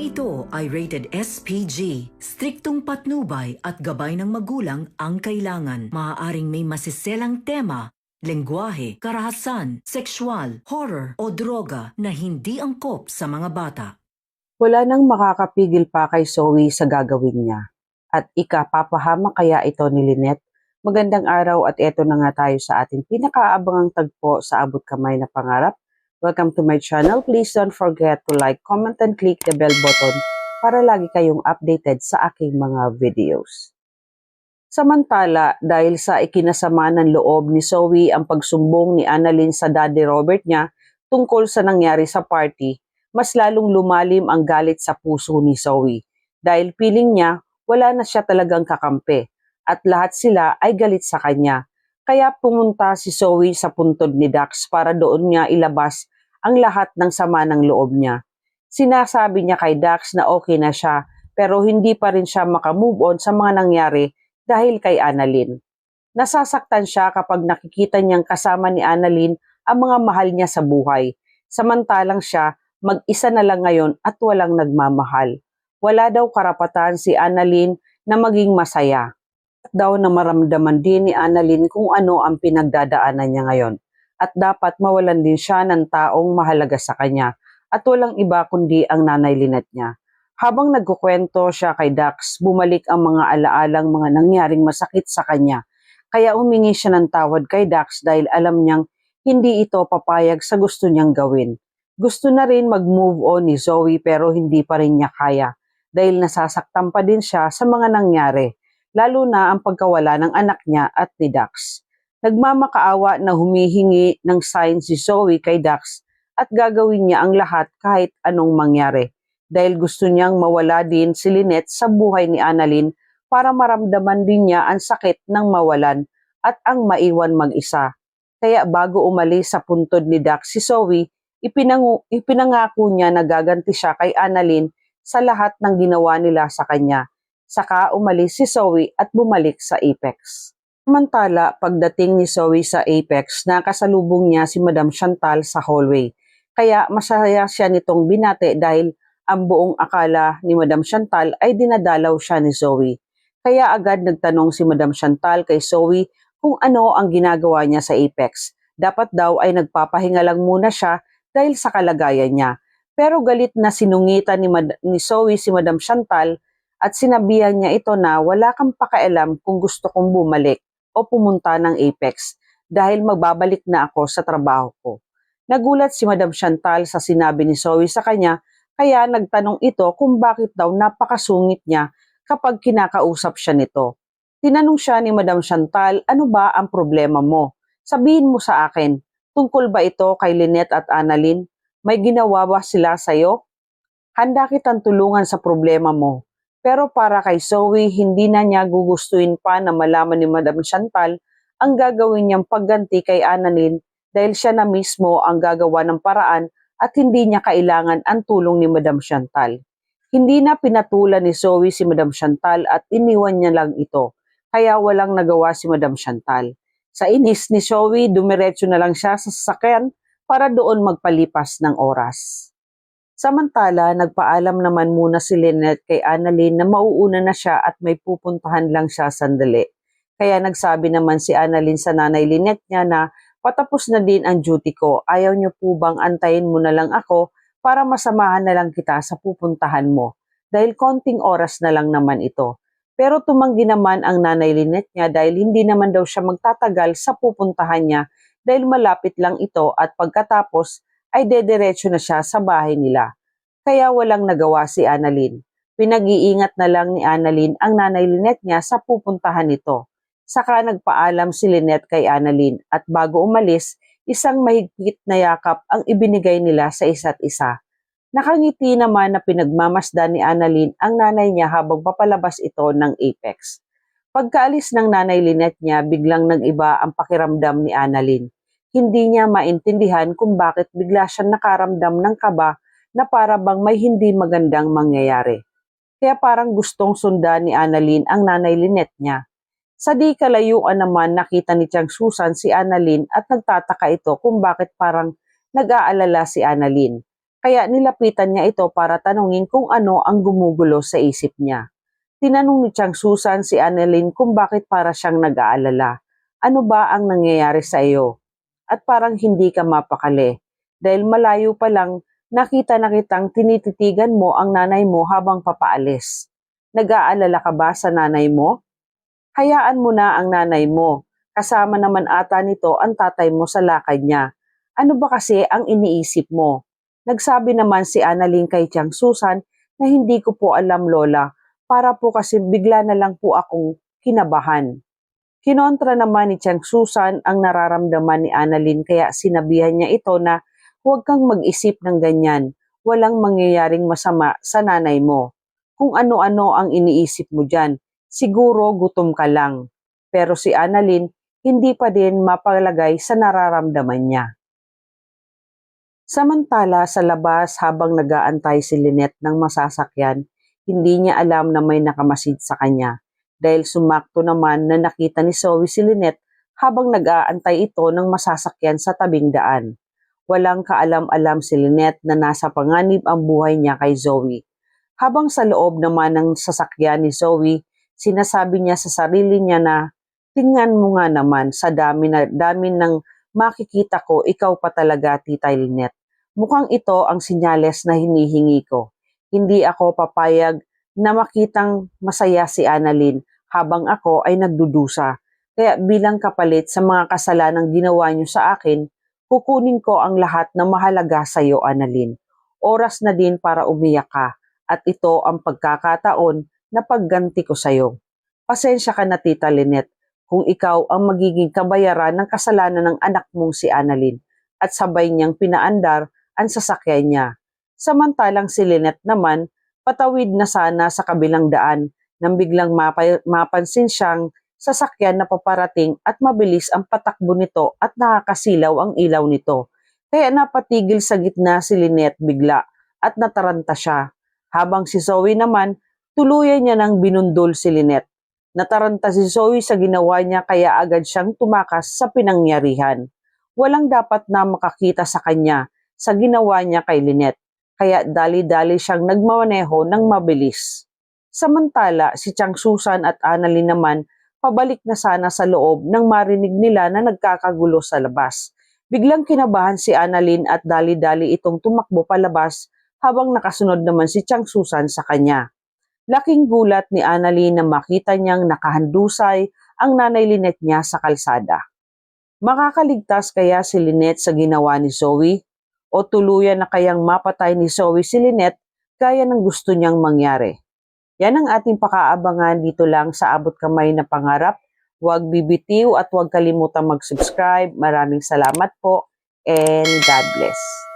Programang ito ay rated SPG. Striktong patnubay at gabay ng magulang ang kailangan. Maaaring may masiselang tema, lengguwahe, karahasan, sexual, horror o droga na hindi angkop sa mga bata. Wala nang makakapigil pa kay Zoe sa gagawin niya. At ikapapahama kaya ito ni Lynette? Magandang araw at eto na nga tayo sa ating pinakaabangang tagpo sa Abot Kamay na Pangarap. Welcome to my channel. Please don't forget to like, comment, and click the bell button para lagi kayong updated sa aking mga videos. Samantala, dahil sa ikinasama ng loob ni Zoe ang pagsumbong ni Annalyn sa Daddy Robert niya tungkol sa nangyari sa party, mas lalong lumalim ang galit sa puso ni Zoe dahil piling niya wala na siya talagang kakampi at lahat sila ay galit sa kanya. Kaya pumunta si Zoe sa puntod ni Dax para doon niya ilabas ang lahat ng sama ng loob niya. Sinasabi niya kay Dax na okay na siya pero hindi pa rin siya makamove on sa mga nangyari dahil kay Annalyn. Nasasaktan siya kapag nakikita niyang kasama ni Annalyn ang mga mahal niya sa buhay. Samantalang siya, mag-isa na lang ngayon at walang nagmamahal. Wala daw karapatan si Annalyn na maging masaya. At daw na maramdaman din ni Annalyn kung ano ang pinagdadaanan niya ngayon. At dapat mawalan din siya ng taong mahalaga sa kanya. At walang iba kundi ang nanay Lynette niya. Habang nagkukwento siya kay Dax, bumalik ang mga alaalang mga nangyaring masakit sa kanya. Kaya humingi siya ng tawad kay Dax dahil alam niyang hindi ito papayag sa gusto niyang gawin. Gusto na rin mag-move on ni Zoe pero hindi pa rin niya kaya dahil nasasaktan pa din siya sa mga nangyari, lalo na ang pagkawala ng anak niya at ni Dax. Nagmamakaawa na humihingi ng sign si Zoe kay Dax at gagawin niya ang lahat kahit anong mangyari dahil gusto niyang mawala din si Lynette sa buhay ni Annalyn para maramdaman din niya ang sakit ng mawalan at ang maiwan mag-isa. Kaya bago umalis sa puntod ni Dax si Zoe, ipinangako niya na gaganti siya kay Annalyn sa lahat ng ginawa nila sa kanya. Saka umalis si Zoe at bumalik sa Apex. Samantala, pagdating ni Zoe sa Apex, nakasalubong niya si Madam Chantal sa hallway. Kaya masaya siya nitong binate dahil ang buong akala ni Madam Chantal ay dinadalaw siya ni Zoe. Kaya agad nagtanong si Madam Chantal kay Zoe kung ano ang ginagawa niya sa Apex. Dapat daw ay nagpapahinga lang muna siya dahil sa kalagayan niya. Pero galit na sinungitan ni Zoe si Madam Chantal at sinabihan niya ito na wala kang pakialam kung gusto kong bumalik o pumunta ng Apex dahil magbabalik na ako sa trabaho ko. Nagulat si Madam Chantal sa sinabi ni Zoe sa kanya kaya nagtanong ito kung bakit daw napakasungit niya kapag kinakausap siya nito. Tinanong siya ni Madam Chantal, ano ba ang problema mo? Sabihin mo sa akin, tungkol ba ito kay Lynette at Annalyn? May ginawa ba sila sa'yo? Handa kitang tulungan sa problema mo. Pero para kay Zoe, hindi na niya gugustuhin pa na malaman ni Madam Chantal ang gagawin niyang pagganti kay Annalyn dahil siya na mismo ang gagawa ng paraan at hindi niya kailangan ang tulong ni Madam Chantal. Hindi na pinatulan ni Zoe si Madam Chantal at iniwan niya lang ito, kaya walang nagawa si Madam Chantal. Sa inis ni Zoe, dumiretso na lang siya sa sasakyan para doon magpalipas ng oras. Samantala, nagpaalam naman muna si Lynette kay Annalyn na mauuna na siya at may pupuntahan lang siya sandali. Kaya nagsabi naman si Annalyn sa nanay Lynette niya na patapos na din ang duty ko, ayaw niyo po bang antayin mo na lang ako para masamahan na lang kita sa pupuntahan mo? Dahil konting oras na lang naman ito. Pero tumanggi naman ang nanay Lynette niya dahil hindi naman daw siya magtatagal sa pupuntahan niya dahil malapit lang ito at pagkatapos ay dediretso na siya sa bahay nila. Kaya walang nagawa si Annalyn. Pinag-iingat na lang ni Annalyn ang nanay Lynette niya sa pupuntahan nito. Saka nagpaalam si Lynette kay Annalyn at bago umalis, isang mahigpit na yakap ang ibinigay nila sa isa't isa. Nakangiti naman na pinagmamasdan ni Annalyn ang nanay niya habang papalabas ito ng Apex. Pagkaalis ng nanay Lynette niya, biglang nag-iba ang pakiramdam ni Annalyn. Hindi niya maintindihan kung bakit bigla siyang nakaramdam ng kaba na para bang may hindi magandang mangyayari. Kaya parang gustong sundan ni Annalyn ang nanay Lynette niya. Sa di kalayuan naman nakita ni Tiang Susan si Annalyn at nagtataka ito kung bakit parang nag-aalala si Annalyn. Kaya nilapitan niya ito para tanungin kung ano ang gumugulo sa isip niya. Tinanong ni Chang Susan si Annalyn kung bakit para siyang nag-aalala. Ano ba ang nangyayari sa iyo? At parang hindi ka mapakali. Dahil malayo pa lang, nakita na kitang tinititigan mo ang nanay mo habang papaalis. Nag-aalala ka ba sa nanay mo? Hayaan mo na ang nanay mo. Kasama naman ata nito ang tatay mo sa lakad niya. Ano ba kasi ang iniisip mo? Nagsabi naman si Annalyn kay Chang Susan na hindi ko po alam lola, para po kasi bigla na lang po akong kinabahan. Kinontra naman ni Chang Susan ang nararamdaman ni Annalyn kaya sinabihan niya ito na huwag kang mag-isip ng ganyan, walang mangyayaring masama sa nanay mo. Kung ano-ano ang iniisip mo dyan, siguro gutom ka lang. Pero si Annalyn hindi pa din mapalagay sa nararamdaman niya. Samantala sa labas habang nag-aantay si Lynette ng masasakyan, hindi niya alam na may nakamasid sa kanya dahil sumakto naman na nakita ni Zoe si Lynette habang nag-aantay ito ng masasakyan sa tabing daan. Walang kaalam-alam si Lynette na nasa panganib ang buhay niya kay Zoe. Habang sa loob naman ng sasakyan ni Zoe, sinasabi niya sa sarili niya na, tingnan mo nga naman sa dami ng makikita ko, ikaw pa talaga, Tita Lynette. Mukhang ito ang sinyales na hinihingi ko. Hindi ako papayag na makitang masaya si Annalyn habang ako ay nagdudusa. Kaya bilang kapalit sa mga kasalanang ginawa niyo sa akin, kukunin ko ang lahat na mahalaga sa iyo, Annalyn. Oras na din para umiyak ka at ito ang pagkakataon na pagganti ko sa iyo. Pasensya ka na, Tita Lynette, kung ikaw ang magiging kabayaran ng kasalanan ng anak mong si Annalyn at sabay niyang pinaandar ang sasakyan niya. Samantalang si Lynette naman, patawid na sana sa kabilang daan nang biglang mapansin siyang sasakyan na paparating at mabilis ang patakbo nito at nakakasilaw ang ilaw nito. Kaya napatigil sa gitna si Lynette bigla at nataranta siya. Habang si Zoe naman, tuluyan niya nang binundol si Lynette. Nataranta si Zoe sa ginawa niya kaya agad siyang tumakas sa pinangyarihan. Walang dapat na makakita sa kanya sa ginawa niya kay Lynette, kaya dali-dali siyang nagmamaneho ng mabilis. Samantala, si Chang Susan at Annalyn naman pabalik na sana sa loob nang marinig nila na nagkakagulo sa labas. Biglang kinabahan si Annalyn at dali-dali itong tumakbo palabas habang nakasunod naman si Chang Susan sa kanya. Laking gulat ni Annalyn na makita niyang nakahandusay ang nanay Lynette niya sa kalsada. Makakaligtas kaya si Lynette sa ginawa ni Zoe? O tuluyan na kayang mapatay ni Zoe si Lynette gaya ng gusto niyang mangyari? Yan ang ating pakaabangan dito lang sa Abot Kamay na Pangarap. Huwag bibitiw at huwag kalimutang mag-subscribe. Maraming salamat po and God bless.